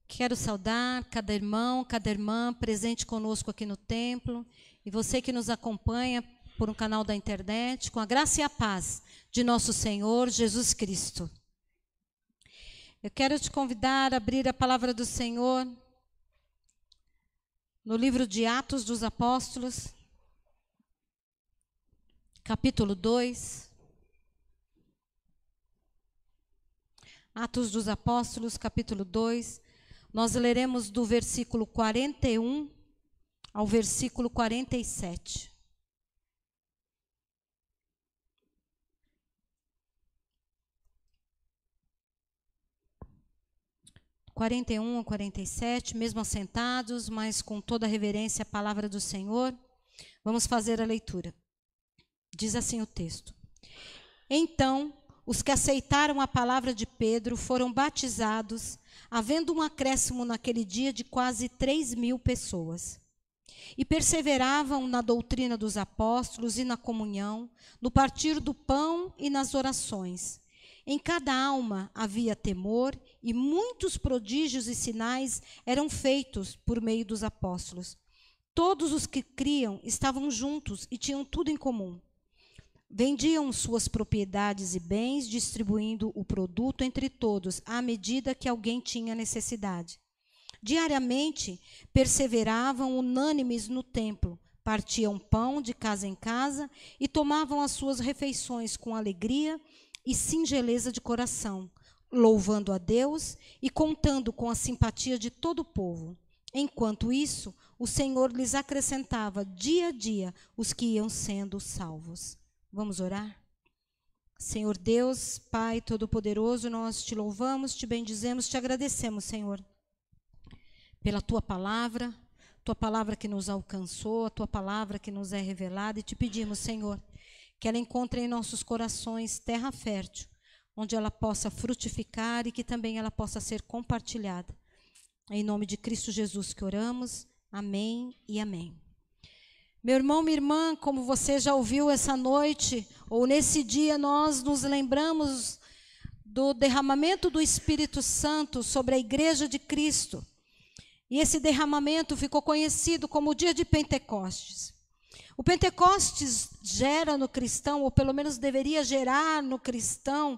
Quero saudar cada irmão, cada irmã presente conosco aqui no templo e você que nos acompanha por um canal da internet, com a graça e a paz de nosso Senhor Jesus Cristo. Eu quero te convidar a abrir a palavra do Senhor no livro de Atos dos Apóstolos, capítulo 2. Atos dos Apóstolos, capítulo 2. Nós leremos do versículo 41 ao versículo 47. Do 41 ao 47, mesmo assentados, mas com toda a reverência à palavra do Senhor, vamos fazer a leitura. Diz assim o texto: Então, os que aceitaram a palavra de Pedro foram batizados, havendo um acréscimo naquele dia de quase 3.000 pessoas. E perseveravam na doutrina dos apóstolos e na comunhão, no partir do pão e nas orações. Em cada alma havia temor, e muitos prodígios e sinais eram feitos por meio dos apóstolos. Todos os que criam estavam juntos e tinham tudo em comum. Vendiam suas propriedades e bens, distribuindo o produto entre todos, à medida que alguém tinha necessidade. Diariamente, perseveravam unânimes no templo, partiam pão de casa em casa e tomavam as suas refeições com alegria e singeleza de coração, louvando a Deus e contando com a simpatia de todo o povo. Enquanto isso, o Senhor lhes acrescentava dia a dia os que iam sendo salvos. Vamos orar? Senhor Deus, Pai Todo-Poderoso, nós te louvamos, te bendizemos, te agradecemos, Senhor, pela Tua palavra que nos alcançou, a Tua palavra que nos é revelada, e te pedimos, Senhor, que ela encontre em nossos corações terra fértil, onde ela possa frutificar e que também ela possa ser compartilhada. Em nome de Cristo Jesus que oramos, amém e amém. Meu irmão, minha irmã, como você já ouviu essa noite, ou nesse dia, nós nos lembramos do derramamento do Espírito Santo sobre a Igreja de Cristo. E esse derramamento ficou conhecido como o dia de Pentecostes. O Pentecostes gera no cristão, ou pelo menos deveria gerar no cristão,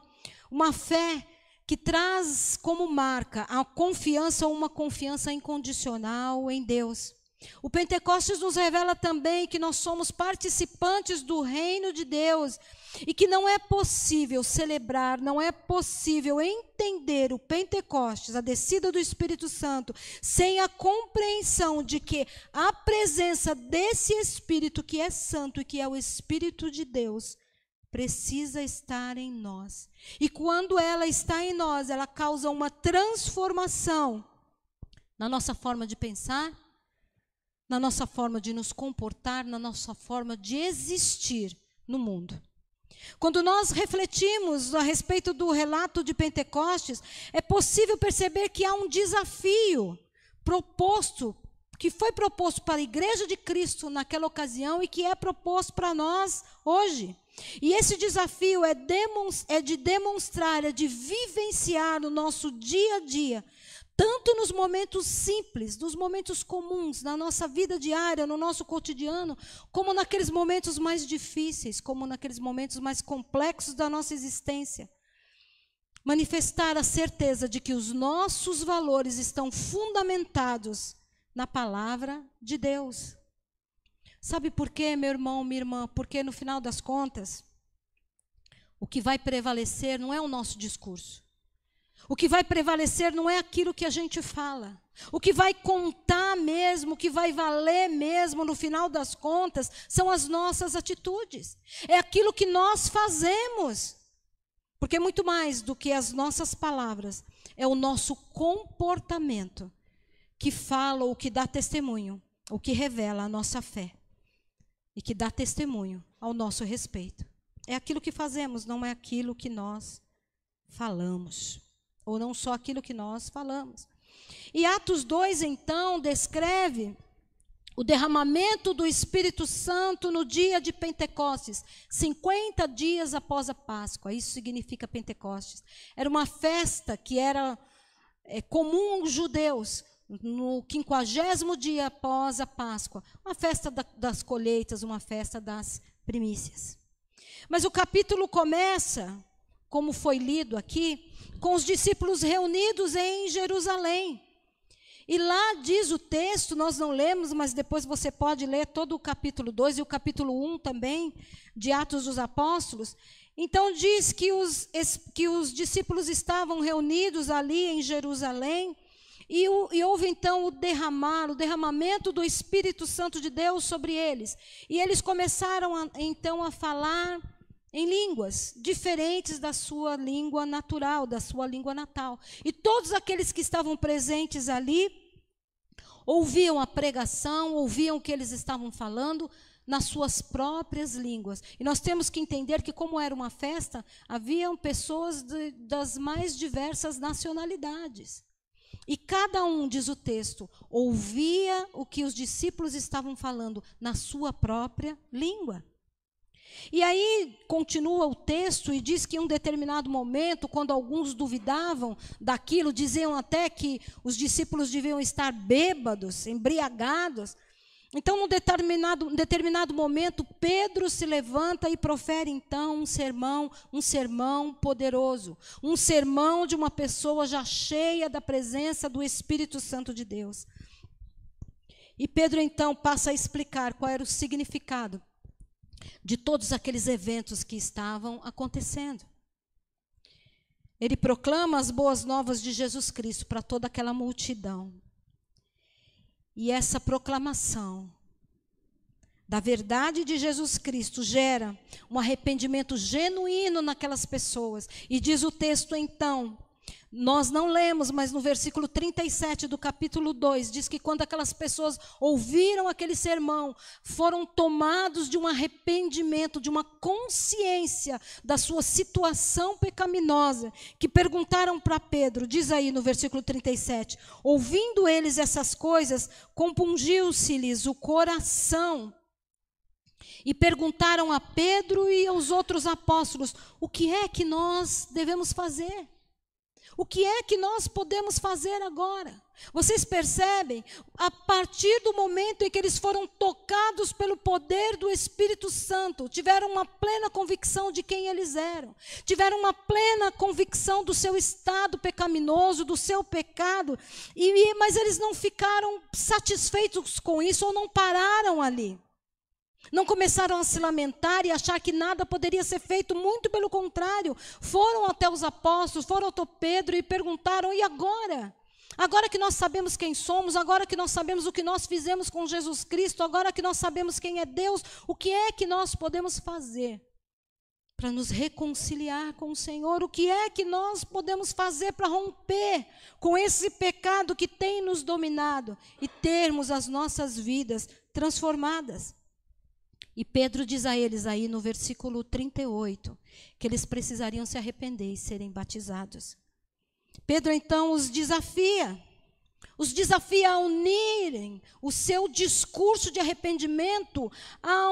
uma fé que traz como marca a confiança, ou uma confiança incondicional em Deus. O Pentecostes nos revela também que nós somos participantes do reino de Deus e que não é possível celebrar, não é possível entender o Pentecostes, a descida do Espírito Santo, sem a compreensão de que a presença desse Espírito que é santo e que é o Espírito de Deus precisa estar em nós. E quando ela está em nós, ela causa uma transformação na nossa forma de pensar, na nossa forma de nos comportar, na nossa forma de existir no mundo. Quando nós refletimos a respeito do relato de Pentecostes, é possível perceber que há um desafio proposto, que foi proposto para a Igreja de Cristo naquela ocasião e que é proposto para nós hoje. E esse desafio é de demonstrar, é de vivenciar no nosso dia a dia, tanto nos momentos simples, nos momentos comuns, na nossa vida diária, no nosso cotidiano, como naqueles momentos mais difíceis, como naqueles momentos mais complexos da nossa existência. Manifestar a certeza de que os nossos valores estão fundamentados na palavra de Deus. Sabe por quê, meu irmão, minha irmã? Porque no final das contas, o que vai prevalecer não é o nosso discurso. O que vai prevalecer não é aquilo que a gente fala. O que vai contar mesmo, o que vai valer mesmo, no final das contas, são as nossas atitudes. É aquilo que nós fazemos. Porque muito mais do que as nossas palavras, é o nosso comportamento que fala ou que dá testemunho, ou que revela a nossa fé. E que dá testemunho ao nosso respeito. É aquilo que fazemos, não é aquilo que nós falamos. Ou não só aquilo que nós falamos. E Atos 2, então, descreve o derramamento do Espírito Santo no dia de Pentecostes, 50 dias após a Páscoa. Isso significa Pentecostes. Era uma festa que era comum aos judeus, no 50º dia após a Páscoa, uma festa das colheitas, uma festa das primícias. Mas o capítulo começa, como foi lido aqui, com os discípulos reunidos em Jerusalém. E lá diz o texto, nós não lemos, mas depois você pode ler todo o capítulo 2 e o capítulo 1 também, de Atos dos Apóstolos. Então diz que os discípulos estavam reunidos ali em Jerusalém, e houve então o derramamento do Espírito Santo de Deus sobre eles. E eles começaram então a falar em línguas diferentes da sua língua natural, da sua língua natal. E todos aqueles que estavam presentes ali ouviam a pregação, ouviam o que eles estavam falando nas suas próprias línguas. E nós temos que entender que, como era uma festa, haviam pessoas das mais diversas nacionalidades. E cada um, diz o texto, ouvia o que os discípulos estavam falando na sua própria língua. E aí continua o texto e diz que em um determinado momento, quando alguns duvidavam daquilo, diziam até que os discípulos deviam estar bêbados, embriagados. Então, num determinado momento, Pedro se levanta e profere então um sermão poderoso, um sermão de uma pessoa já cheia da presença do Espírito Santo de Deus. E Pedro então passa a explicar qual era o significado de todos aqueles eventos que estavam acontecendo. Ele proclama as boas novas de Jesus Cristo para toda aquela multidão. E essa proclamação da verdade de Jesus Cristo gera um arrependimento genuíno naquelas pessoas. E diz o texto então, nós não lemos, mas no versículo 37 do capítulo 2, diz que quando aquelas pessoas ouviram aquele sermão, foram tomados de um arrependimento, de uma consciência da sua situação pecaminosa, que perguntaram para Pedro, diz aí no versículo 37, ouvindo eles essas coisas, compungiu-se-lhes o coração, e perguntaram a Pedro e aos outros apóstolos, o que é que nós devemos fazer? O que é que nós podemos fazer agora? Vocês percebem? A partir do momento em que eles foram tocados pelo poder do Espírito Santo, tiveram uma plena convicção de quem eles eram, tiveram uma plena convicção do seu estado pecaminoso, do seu pecado, mas eles não ficaram satisfeitos com isso ou não pararam ali. Não começaram a se lamentar e achar que nada poderia ser feito, muito pelo contrário. Foram até os apóstolos, foram até Pedro e perguntaram, e agora? Agora que nós sabemos quem somos, agora que nós sabemos o que nós fizemos com Jesus Cristo, agora que nós sabemos quem é Deus, o que é que nós podemos fazer para nos reconciliar com o Senhor? O que é que nós podemos fazer para romper com esse pecado que tem nos dominado e termos as nossas vidas transformadas? E Pedro diz a eles aí no versículo 38, que eles precisariam se arrepender e serem batizados. Pedro então os desafia a unirem o seu discurso de arrependimento a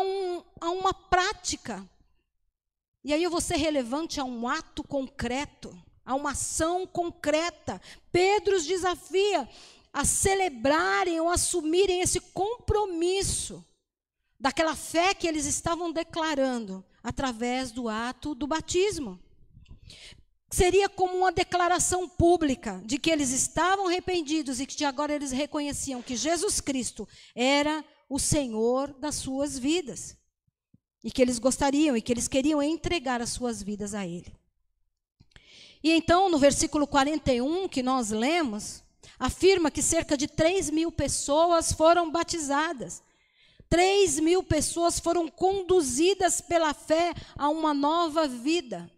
uma prática. E aí eu vou ser relevante a um ato concreto, a uma ação concreta. Pedro os desafia a celebrarem ou assumirem esse compromisso daquela fé que eles estavam declarando através do ato do batismo. Seria como uma declaração pública de que eles estavam arrependidos e que agora eles reconheciam que Jesus Cristo era o Senhor das suas vidas. E que eles gostariam e que eles queriam entregar as suas vidas a Ele. E então, no versículo 41 que nós lemos, afirma que cerca de 3.000 pessoas foram batizadas. 3.000 pessoas foram conduzidas pela fé a uma nova vida,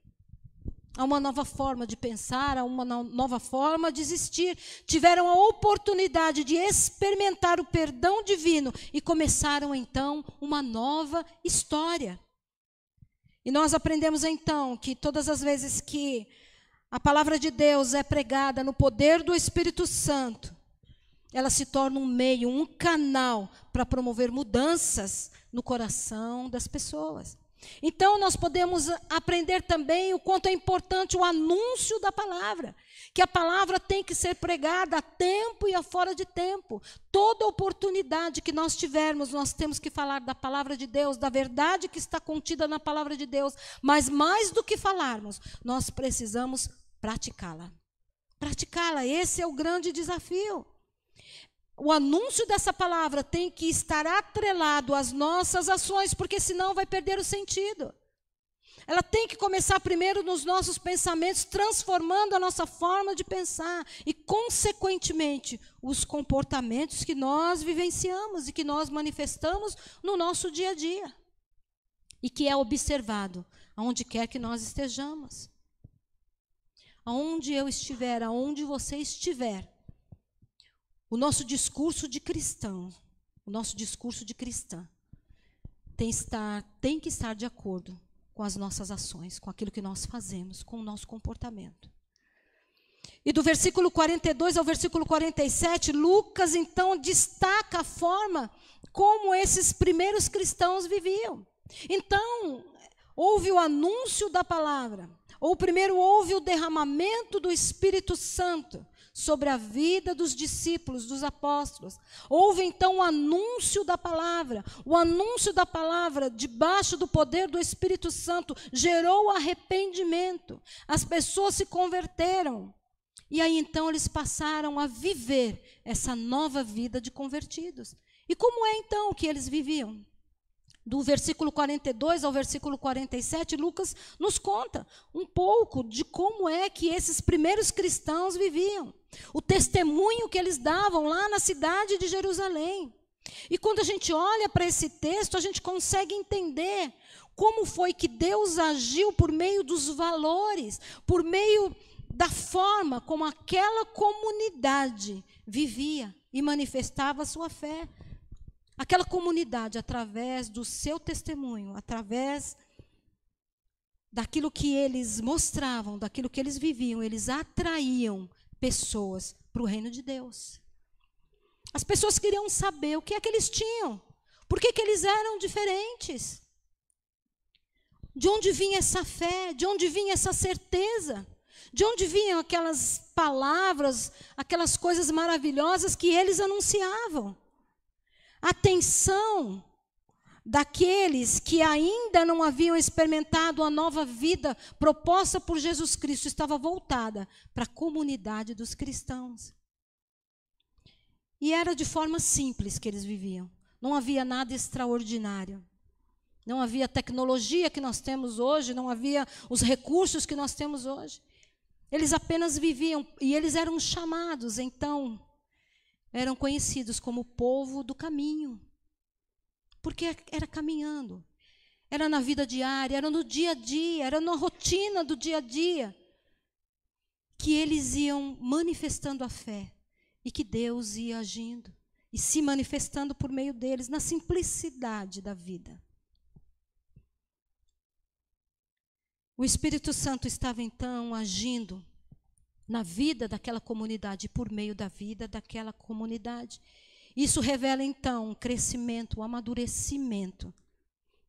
a uma nova forma de pensar, a uma nova forma de existir. Tiveram a oportunidade de experimentar o perdão divino e começaram então uma nova história. E nós aprendemos então que todas as vezes que a palavra de Deus é pregada no poder do Espírito Santo, ela se torna um meio, um canal para promover mudanças no coração das pessoas. Então, nós podemos aprender também o quanto é importante o anúncio da palavra, que a palavra tem que ser pregada a tempo e a fora de tempo. Toda oportunidade que nós tivermos, nós temos que falar da palavra de Deus, da verdade que está contida na palavra de Deus, mas mais do que falarmos, nós precisamos praticá-la. Praticá-la, esse é o grande desafio. O anúncio dessa palavra tem que estar atrelado às nossas ações, porque senão vai perder o sentido. Ela tem que começar primeiro nos nossos pensamentos, transformando a nossa forma de pensar e, consequentemente, os comportamentos que nós vivenciamos e que nós manifestamos no nosso dia a dia. E que é observado aonde quer que nós estejamos. Aonde eu estiver, aonde você estiver, o nosso discurso de cristão, o nosso discurso de cristã, tem que estar de acordo com as nossas ações, com aquilo que nós fazemos, com o nosso comportamento. E do versículo 42 ao versículo 47, Lucas então destaca a forma como esses primeiros cristãos viviam. Então, houve o anúncio da palavra, ou primeiro houve o derramamento do Espírito Santo sobre a vida dos discípulos, dos apóstolos. Houve então o anúncio da palavra. O anúncio da palavra, debaixo do poder do Espírito Santo, gerou arrependimento. As pessoas se converteram. E aí então eles passaram a viver essa nova vida de convertidos. E como é então que eles viviam? Do versículo 42 ao versículo 47, Lucas nos conta um pouco de como é que esses primeiros cristãos viviam. O testemunho que eles davam lá na cidade de Jerusalém. E quando a gente olha para esse texto, a gente consegue entender como foi que Deus agiu por meio dos valores, por meio da forma como aquela comunidade vivia e manifestava a sua fé. Aquela comunidade, através do seu testemunho, através daquilo que eles mostravam, daquilo que eles viviam, eles atraíam pessoas para o reino de Deus. As pessoas queriam saber o que é que eles tinham, por que eles eram diferentes, de onde vinha essa fé, de onde vinha essa certeza, de onde vinham aquelas palavras, aquelas coisas maravilhosas que eles anunciavam. A atenção daqueles que ainda não haviam experimentado a nova vida proposta por Jesus Cristo estava voltada para a comunidade dos cristãos. E era de forma simples que eles viviam. Não havia nada extraordinário. Não havia a tecnologia que nós temos hoje, não havia os recursos que nós temos hoje. Eles apenas viviam, e eles eram chamados, então, eram conhecidos como o povo do caminho. Porque era caminhando, era na vida diária, era no dia a dia, era na rotina do dia a dia, que eles iam manifestando a fé, e que Deus ia agindo, e se manifestando por meio deles, na simplicidade da vida. O Espírito Santo estava então agindo na vida daquela comunidade, por meio da vida daquela comunidade. Isso revela então um crescimento, um amadurecimento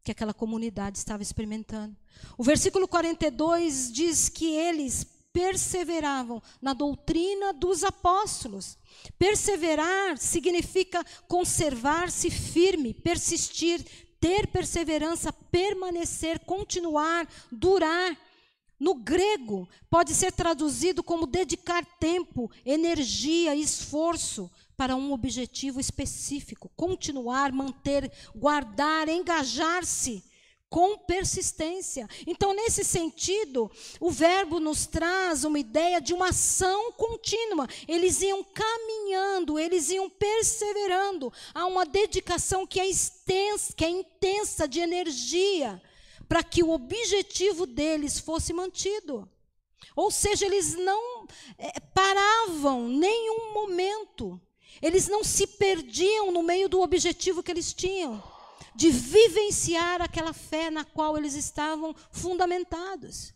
que aquela comunidade estava experimentando. O versículo 42 diz que eles perseveravam na doutrina dos apóstolos. Perseverar significa conservar-se firme, persistir, ter perseverança, permanecer, continuar, durar. No grego, pode ser traduzido como dedicar tempo, energia, esforço para um objetivo específico. Continuar, manter, guardar, engajar-se com persistência. Então, nesse sentido, o verbo nos traz uma ideia de uma ação contínua. Eles iam caminhando, eles iam perseverando. Há uma dedicação que é intensa de energia, para que o objetivo deles fosse mantido. Ou seja, eles não paravam nenhum momento. Eles não se perdiam no meio do objetivo que eles tinham, de vivenciar aquela fé na qual eles estavam fundamentados.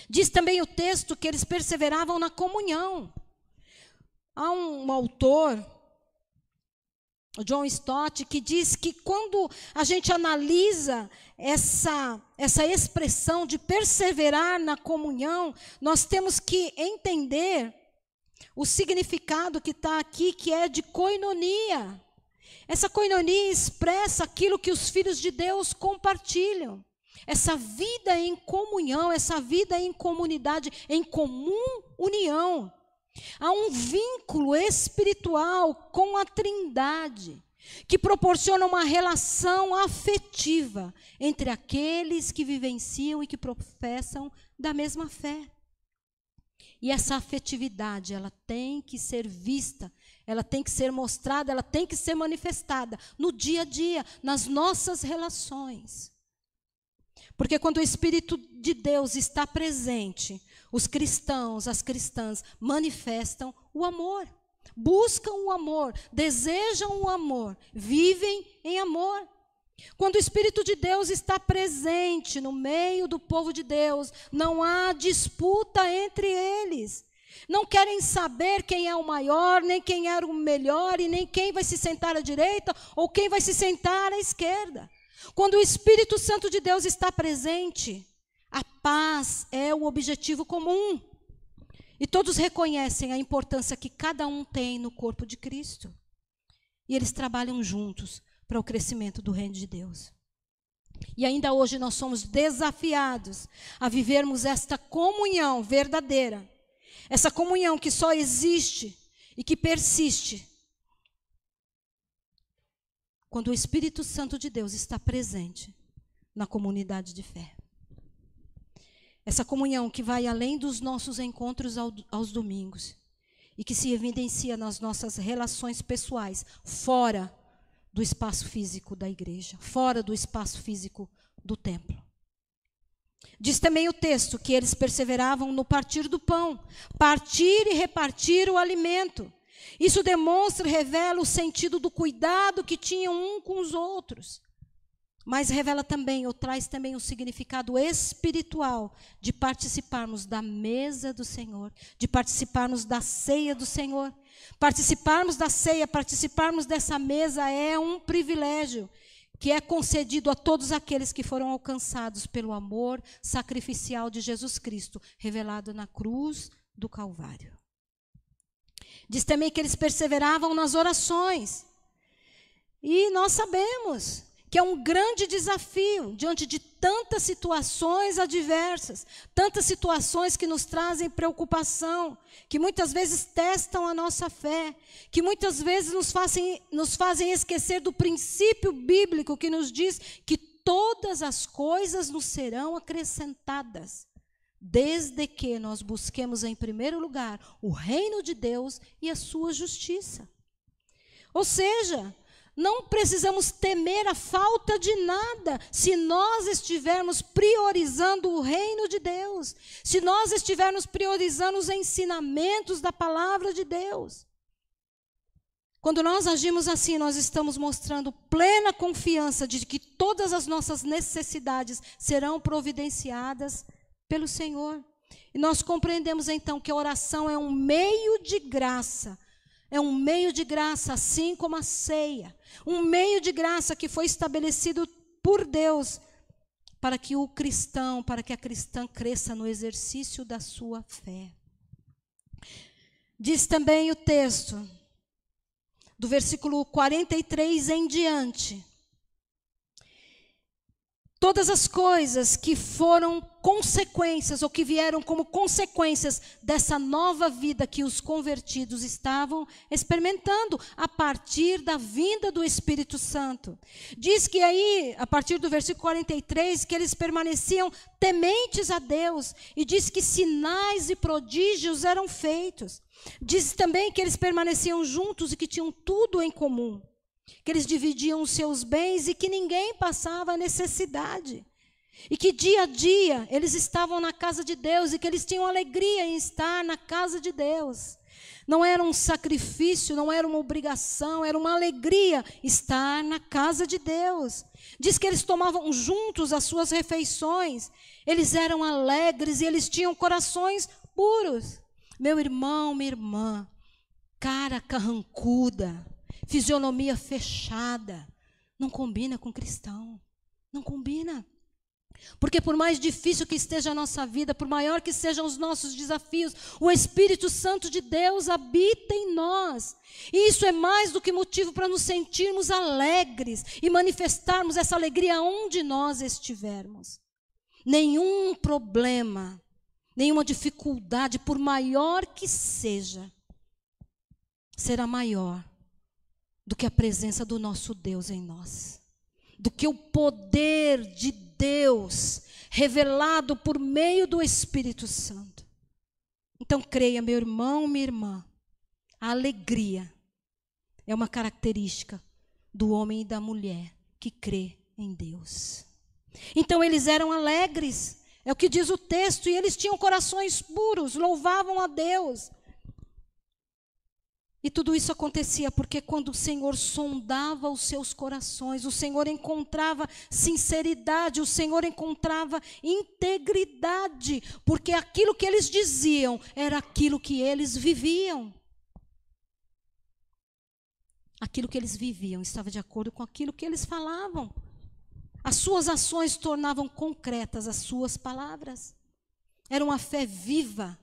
Diz também o texto que eles perseveravam na comunhão. Há um autor o John Stott, que diz que quando a gente analisa essa expressão de perseverar na comunhão, nós temos que entender o significado que está aqui, que é de koinonia. Essa koinonia expressa aquilo que os filhos de Deus compartilham. Essa vida em comunhão, essa vida em comunidade, em comum união. Há um vínculo espiritual com a Trindade, que proporciona uma relação afetiva entre aqueles que vivenciam e que professam da mesma fé. E essa afetividade, ela tem que ser vista, ela tem que ser mostrada, ela tem que ser manifestada no dia a dia, nas nossas relações. Porque quando o Espírito de Deus está presente, os cristãos, as cristãs manifestam o amor, buscam o amor, desejam o amor, vivem em amor. Quando o Espírito de Deus está presente no meio do povo de Deus, não há disputa entre eles. Não querem saber quem é o maior, nem quem é o melhor, e nem quem vai se sentar à direita ou quem vai se sentar à esquerda. Quando o Espírito Santo de Deus está presente, a paz é o objetivo comum. E todos reconhecem a importância que cada um tem no corpo de Cristo. E eles trabalham juntos para o crescimento do reino de Deus. E ainda hoje nós somos desafiados a vivermos esta comunhão verdadeira. Essa comunhão que só existe e que persiste quando o Espírito Santo de Deus está presente na comunidade de fé. Essa comunhão que vai além dos nossos encontros aos domingos e que se evidencia nas nossas relações pessoais, fora do espaço físico da igreja, fora do espaço físico do templo. Diz também o texto que eles perseveravam no partir do pão, partir e repartir o alimento. Isso demonstra e revela o sentido do cuidado que tinham um com os outros. Mas revela também, ou traz também o significado espiritual de participarmos da mesa do Senhor, de participarmos da ceia do Senhor. Participarmos da ceia, participarmos dessa mesa é um privilégio que é concedido a todos aqueles que foram alcançados pelo amor sacrificial de Jesus Cristo, revelado na cruz do Calvário. Diz também que eles perseveravam nas orações. E nós sabemos que é um grande desafio diante de tantas situações adversas, tantas situações que nos trazem preocupação, que muitas vezes testam a nossa fé, que muitas vezes nos fazem esquecer do princípio bíblico que nos diz que todas as coisas nos serão acrescentadas, desde que nós busquemos em primeiro lugar o reino de Deus e a sua justiça. Ou seja, não precisamos temer a falta de nada se nós estivermos priorizando o reino de Deus, se nós estivermos priorizando os ensinamentos da palavra de Deus. Quando nós agimos assim, nós estamos mostrando plena confiança de que todas as nossas necessidades serão providenciadas pelo Senhor. E nós compreendemos então que a oração é um meio de graça. É um meio de graça, assim como a ceia. Um meio de graça que foi estabelecido por Deus para que o cristão, para que a cristã cresça no exercício da sua fé. Diz também o texto, do versículo 43 em diante. Todas as coisas que foram consequências, ou que vieram como consequências dessa nova vida que os convertidos estavam experimentando a partir da vinda do Espírito Santo. Diz que aí, a partir do versículo 43, que eles permaneciam tementes a Deus, e diz que sinais e prodígios eram feitos. Diz também que eles permaneciam juntos e que tinham tudo em comum, que eles dividiam os seus bens e que ninguém passava necessidade. E que dia a dia eles estavam na casa de Deus e que eles tinham alegria em estar na casa de Deus. Não era um sacrifício, não era uma obrigação, era uma alegria estar na casa de Deus. Diz que eles tomavam juntos as suas refeições, eles eram alegres e eles tinham corações puros. Meu irmão, minha irmã, cara carrancuda, fisionomia fechada. Não combina com cristão. Não combina. Porque por mais difícil que esteja a nossa vida, por maior que sejam os nossos desafios, o Espírito Santo de Deus habita em nós. E isso é mais do que motivo para nos sentirmos alegres e manifestarmos essa alegria onde nós estivermos. Nenhum problema, nenhuma dificuldade, por maior que seja, será maior do que a presença do nosso Deus em nós. Do que o poder de Deus revelado por meio do Espírito Santo. Então creia, meu irmão, minha irmã, a alegria é uma característica do homem e da mulher que crê em Deus. Então eles eram alegres, é o que diz o texto, e eles tinham corações puros, louvavam a Deus. E tudo isso acontecia porque quando o Senhor sondava os seus corações, o Senhor encontrava sinceridade, o Senhor encontrava integridade, porque aquilo que eles diziam era aquilo que eles viviam. Aquilo que eles viviam estava de acordo com aquilo que eles falavam. As suas ações tornavam concretas as suas palavras. Era uma fé viva,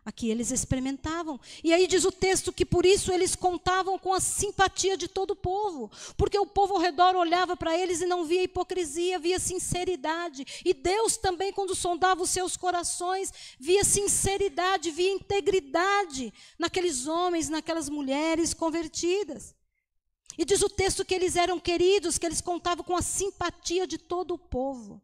a que eles experimentavam. E aí diz o texto que por isso eles contavam com a simpatia de todo o povo, porque o povo ao redor olhava para eles e não via hipocrisia, via sinceridade. E Deus também, quando sondava os seus corações, via sinceridade, via integridade naqueles homens, naquelas mulheres convertidas. E diz o texto que eles eram queridos, que eles contavam com a simpatia de todo o povo.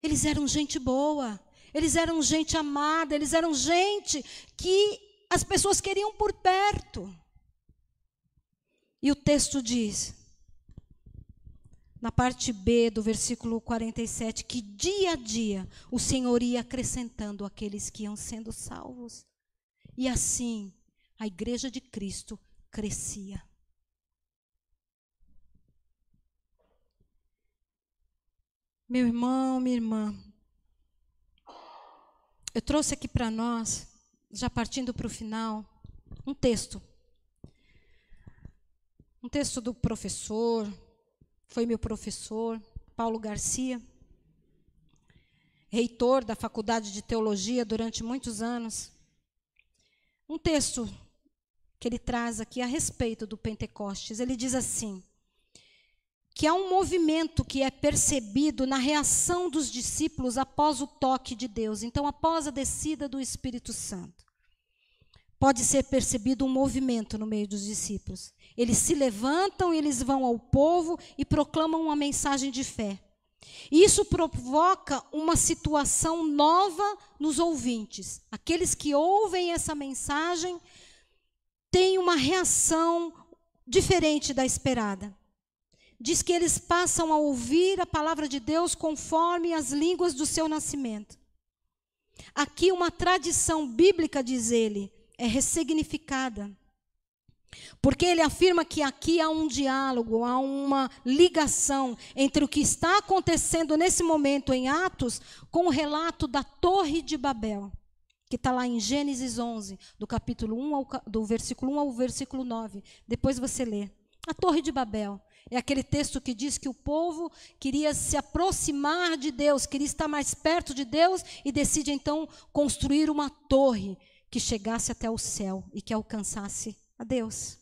Eles eram gente boa. Eles eram gente amada, eles eram gente que as pessoas queriam por perto. E o texto diz, na parte B do versículo 47, que dia a dia o Senhor ia acrescentando aqueles que iam sendo salvos. E assim a igreja de Cristo crescia. Meu irmão, minha irmã, eu trouxe aqui para nós, já partindo para o final, um texto. Um texto do professor, foi meu professor, Paulo Garcia, reitor da Faculdade de Teologia durante muitos anos. Um texto que ele traz aqui a respeito do Pentecostes. Ele diz assim, que há um movimento que é percebido na reação dos discípulos após o toque de Deus. Então, após a descida do Espírito Santo, pode ser percebido um movimento no meio dos discípulos. Eles se levantam, eles vão ao povo e proclamam uma mensagem de fé. E isso provoca uma situação nova nos ouvintes. Aqueles que ouvem essa mensagem têm uma reação diferente da esperada. Diz que eles passam a ouvir a palavra de Deus conforme as línguas do seu nascimento. Aqui uma tradição bíblica, diz ele, é ressignificada. Porque ele afirma que aqui há um diálogo, há uma ligação entre o que está acontecendo nesse momento em Atos com o relato da Torre de Babel, que está lá em Gênesis 11, do versículo 1 ao versículo 9. Depois você lê. A Torre de Babel. É aquele texto que diz que o povo queria se aproximar de Deus, queria estar mais perto de Deus e decide então construir uma torre que chegasse até o céu e que alcançasse a Deus.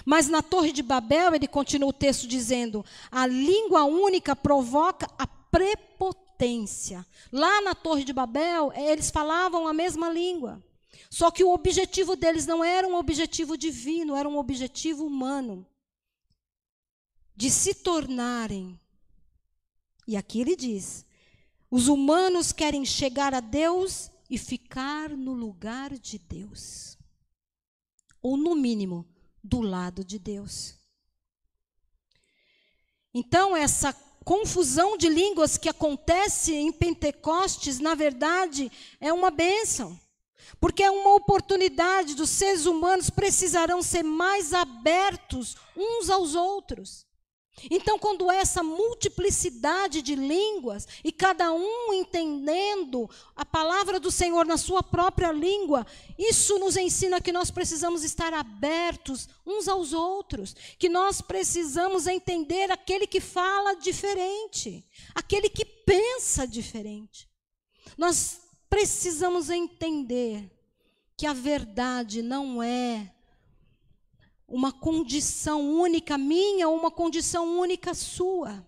Mas na Torre de Babel, ele continua o texto dizendo, a língua única provoca a prepotência. Lá na Torre de Babel, eles falavam a mesma língua. Só que o objetivo deles não era um objetivo divino, era um objetivo humano. De se tornarem, e aqui ele diz, os humanos querem chegar a Deus e ficar no lugar de Deus. Ou, no mínimo, do lado de Deus. Então, essa confusão de línguas que acontece em Pentecostes, na verdade, é uma bênção. Porque é uma oportunidade dos seres humanos precisarão ser mais abertos uns aos outros. Então, quando essa multiplicidade de línguas, e cada um entendendo a palavra do Senhor na sua própria língua, isso nos ensina que nós precisamos estar abertos uns aos outros, que nós precisamos entender aquele que fala diferente, aquele que pensa diferente. Nós precisamos entender que a verdade não é uma condição única minha ou uma condição única sua.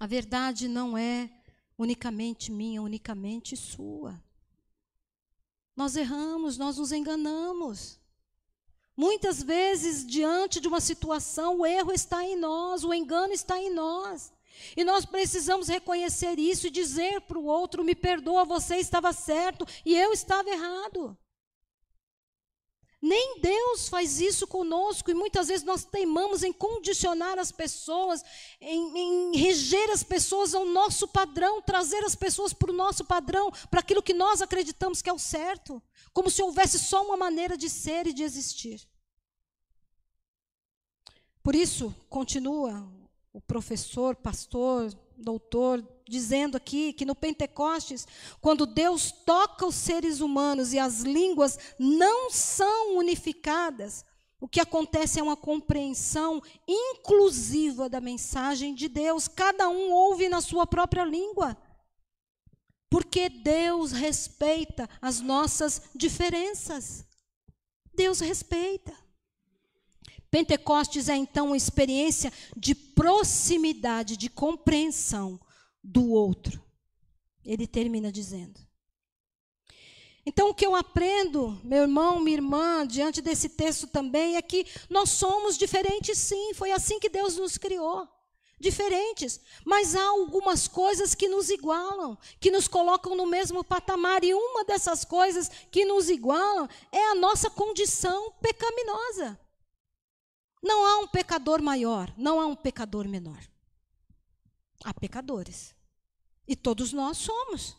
A verdade não é unicamente minha, unicamente sua. Nós erramos, nós nos enganamos. Muitas vezes, diante de uma situação, o erro está em nós, o engano está em nós. E nós precisamos reconhecer isso e dizer para o outro: me perdoa, você estava certo e eu estava errado. Nem Deus faz isso conosco, e muitas vezes nós teimamos em condicionar as pessoas, em reger as pessoas ao nosso padrão, trazer as pessoas para o nosso padrão, para aquilo que nós acreditamos que é o certo, como se houvesse só uma maneira de ser e de existir. Por isso, continua o professor, pastor, doutor, dizendo aqui que no Pentecostes, quando Deus toca os seres humanos e as línguas não são unificadas, o que acontece é uma compreensão inclusiva da mensagem de Deus. Cada um ouve na sua própria língua, porque Deus respeita as nossas diferenças. Deus respeita. Pentecostes é então uma experiência de proximidade, de compreensão do outro. Ele termina dizendo. Então, o que eu aprendo, meu irmão, minha irmã, diante desse texto também, é que nós somos diferentes, sim. Foi assim que Deus nos criou. Diferentes. Mas há algumas coisas que nos igualam, que nos colocam no mesmo patamar. E uma dessas coisas que nos igualam é a nossa condição pecaminosa. Não há um pecador maior, não há um pecador menor. Há pecadores. E todos nós somos.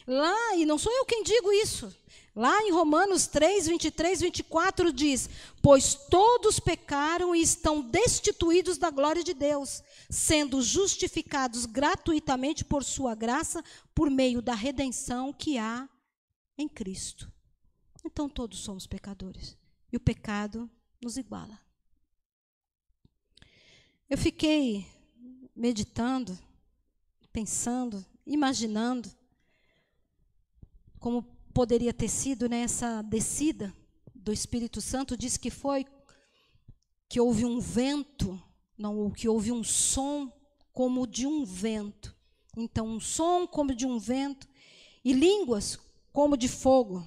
Lá, e não sou eu quem digo isso, lá em Romanos 3, 23, 24 diz: pois todos pecaram e estão destituídos da glória de Deus, sendo justificados gratuitamente por sua graça, por meio da redenção que há em Cristo. Então todos somos pecadores. E o pecado nos iguala. Eu fiquei meditando, pensando, imaginando como poderia ter sido nessa descida do Espírito Santo. Diz que foi que houve um vento, não, que houve um som como de um vento. Então, um som como de um vento e línguas como de fogo.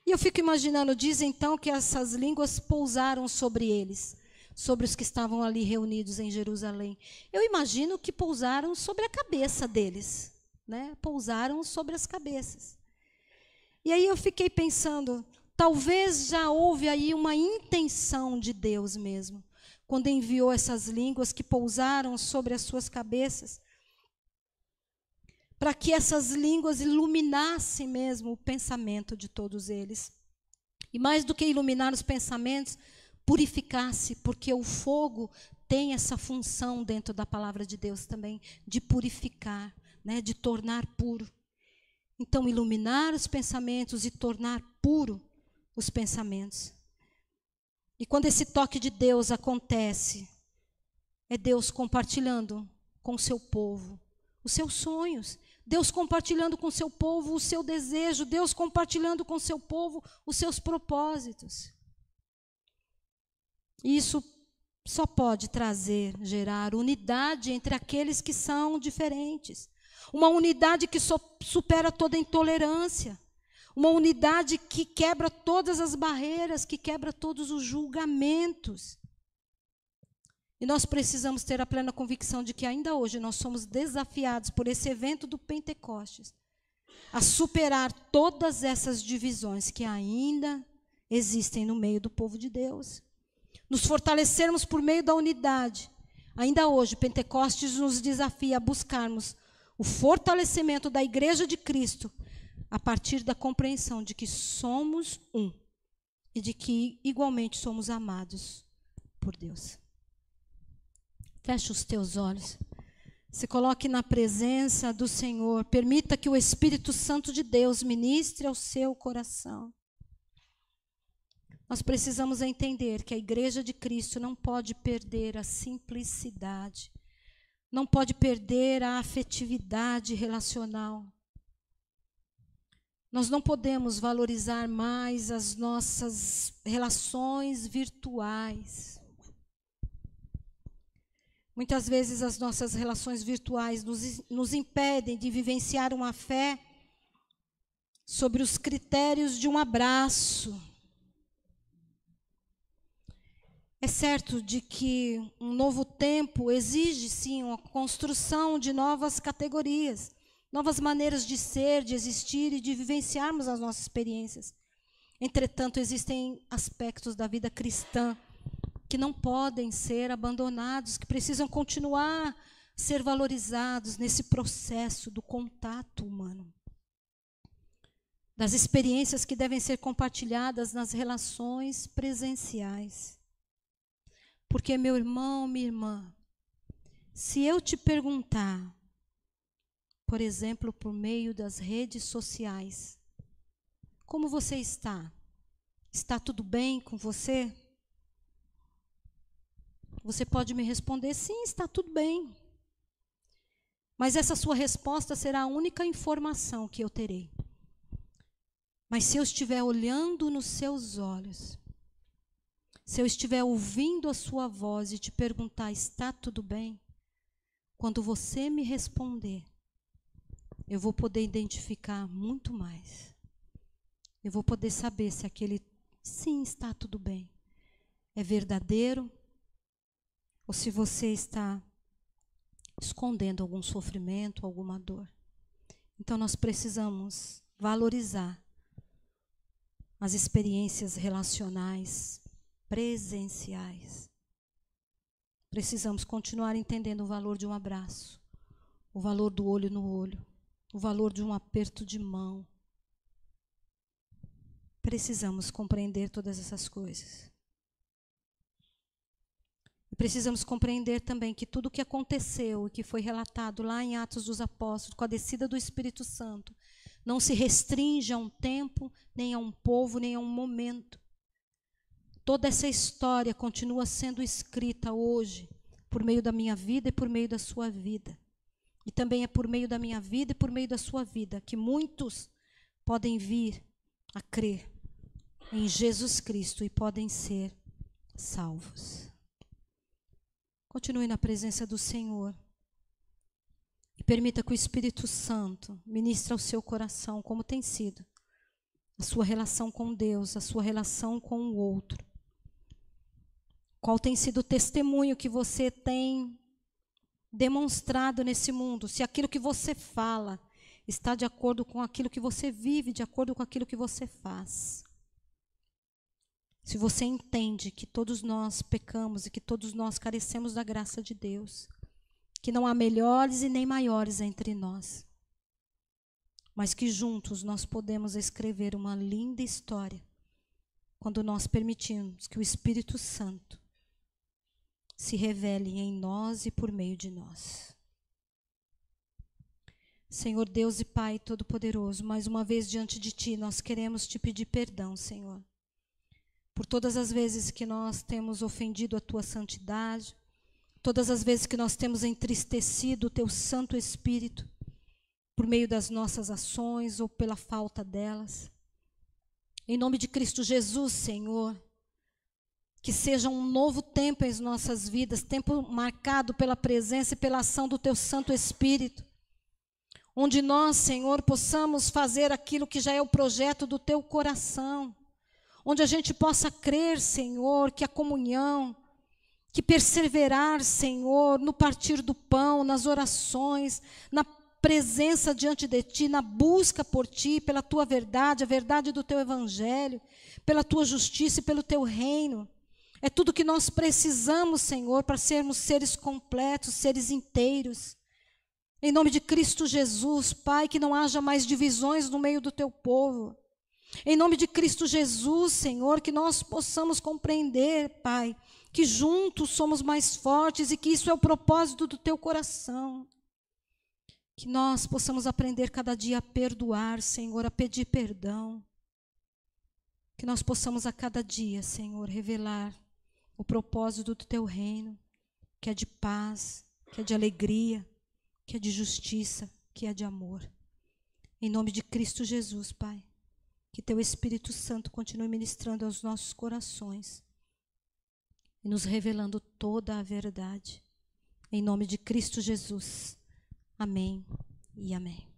E eu fico imaginando, diz então que essas línguas pousaram sobre eles, sobre os que estavam ali reunidos em Jerusalém. Eu imagino que pousaram sobre a cabeça deles, né? Pousaram sobre as cabeças. E aí eu fiquei pensando, talvez já houve aí uma intenção de Deus mesmo, quando enviou essas línguas que pousaram sobre as suas cabeças, para que essas línguas iluminassem mesmo o pensamento de todos eles. E mais do que iluminar os pensamentos, purificasse, porque o fogo tem essa função dentro da palavra de Deus também, de purificar, né, de tornar puro. Então, iluminar os pensamentos e tornar puro os pensamentos. E quando esse toque de Deus acontece, é Deus compartilhando com o seu povo os seus sonhos, Deus compartilhando com o seu povo o seu desejo, Deus compartilhando com o seu povo os seus propósitos. Isso só pode gerar unidade entre aqueles que são diferentes. Uma unidade que supera toda intolerância. Uma unidade que quebra todas as barreiras, que quebra todos os julgamentos. E nós precisamos ter a plena convicção de que ainda hoje nós somos desafiados por esse evento do Pentecostes a superar todas essas divisões que ainda existem no meio do povo de Deus. Nos fortalecermos por meio da unidade. Ainda hoje, Pentecostes nos desafia a buscarmos o fortalecimento da Igreja de Cristo a partir da compreensão de que somos um e de que igualmente somos amados por Deus. Feche os teus olhos. Se coloque na presença do Senhor. Permita que o Espírito Santo de Deus ministre ao seu coração. Nós precisamos entender que a Igreja de Cristo não pode perder a simplicidade, não pode perder a afetividade relacional. Nós não podemos valorizar mais as nossas relações virtuais. Muitas vezes as nossas relações virtuais nos impedem de vivenciar uma fé sobre os critérios de um abraço. É certo de que um novo tempo exige, sim, uma construção de novas categorias, novas maneiras de ser, de existir e de vivenciarmos as nossas experiências. Entretanto, existem aspectos da vida cristã que não podem ser abandonados, que precisam continuar a ser valorizados nesse processo do contato humano, das experiências que devem ser compartilhadas nas relações presenciais. Porque, meu irmão, minha irmã, se eu te perguntar, por exemplo, por meio das redes sociais, como você está? Está tudo bem com você? Você pode me responder, sim, está tudo bem. Mas essa sua resposta será a única informação que eu terei. Mas se eu estiver olhando nos seus olhos, se eu estiver ouvindo a sua voz e te perguntar, está tudo bem? Quando você me responder, eu vou poder identificar muito mais. Eu vou poder saber se aquele sim, está tudo bem é verdadeiro ou se você está escondendo algum sofrimento, alguma dor. Então nós precisamos valorizar as experiências relacionais presenciais. Precisamos continuar entendendo o valor de um abraço, o valor do olho no olho, o valor de um aperto de mão. Precisamos compreender todas essas coisas. E precisamos compreender também que tudo o que aconteceu e que foi relatado lá em Atos dos Apóstolos, com a descida do Espírito Santo, não se restringe a um tempo, nem a um povo, nem a um momento. Toda essa história continua sendo escrita hoje, por meio da minha vida e por meio da sua vida. E também é por meio da minha vida e por meio da sua vida que muitos podem vir a crer em Jesus Cristo e podem ser salvos. Continue na presença do Senhor e permita que o Espírito Santo ministre ao seu coração como tem sido a sua relação com Deus, a sua relação com o outro. Qual tem sido o testemunho que você tem demonstrado nesse mundo? Se aquilo que você fala está de acordo com aquilo que você vive, de acordo com aquilo que você faz. Se você entende que todos nós pecamos e que todos nós carecemos da graça de Deus, que não há melhores e nem maiores entre nós, mas que juntos nós podemos escrever uma linda história quando nós permitimos que o Espírito Santo se revele em nós e por meio de nós. Senhor Deus e Pai Todo-Poderoso, mais uma vez diante de Ti, nós queremos Te pedir perdão, Senhor, por todas as vezes que nós temos ofendido a Tua santidade, todas as vezes que nós temos entristecido o Teu Santo Espírito, por meio das nossas ações ou pela falta delas. Em nome de Cristo Jesus, Senhor, que seja um novo tempo em nossas vidas, tempo marcado pela presença e pela ação do Teu Santo Espírito, onde nós, Senhor, possamos fazer aquilo que já é o projeto do Teu coração, onde a gente possa crer, Senhor, que a comunhão, que perseverar, Senhor, no partir do pão, nas orações, na presença diante de Ti, na busca por Ti, pela Tua verdade, a verdade do Teu Evangelho, pela Tua justiça e pelo Teu reino. É tudo que nós precisamos, Senhor, para sermos seres completos, seres inteiros. Em nome de Cristo Jesus, Pai, que não haja mais divisões no meio do Teu povo. Em nome de Cristo Jesus, Senhor, que nós possamos compreender, Pai, que juntos somos mais fortes e que isso é o propósito do teu coração. Que nós possamos aprender cada dia a perdoar, Senhor, a pedir perdão. Que nós possamos a cada dia, Senhor, revelar o propósito do teu reino, que é de paz, que é de alegria, que é de justiça, que é de amor. Em nome de Cristo Jesus, Pai, que teu Espírito Santo continue ministrando aos nossos corações e nos revelando toda a verdade. Em nome de Cristo Jesus. Amém e amém.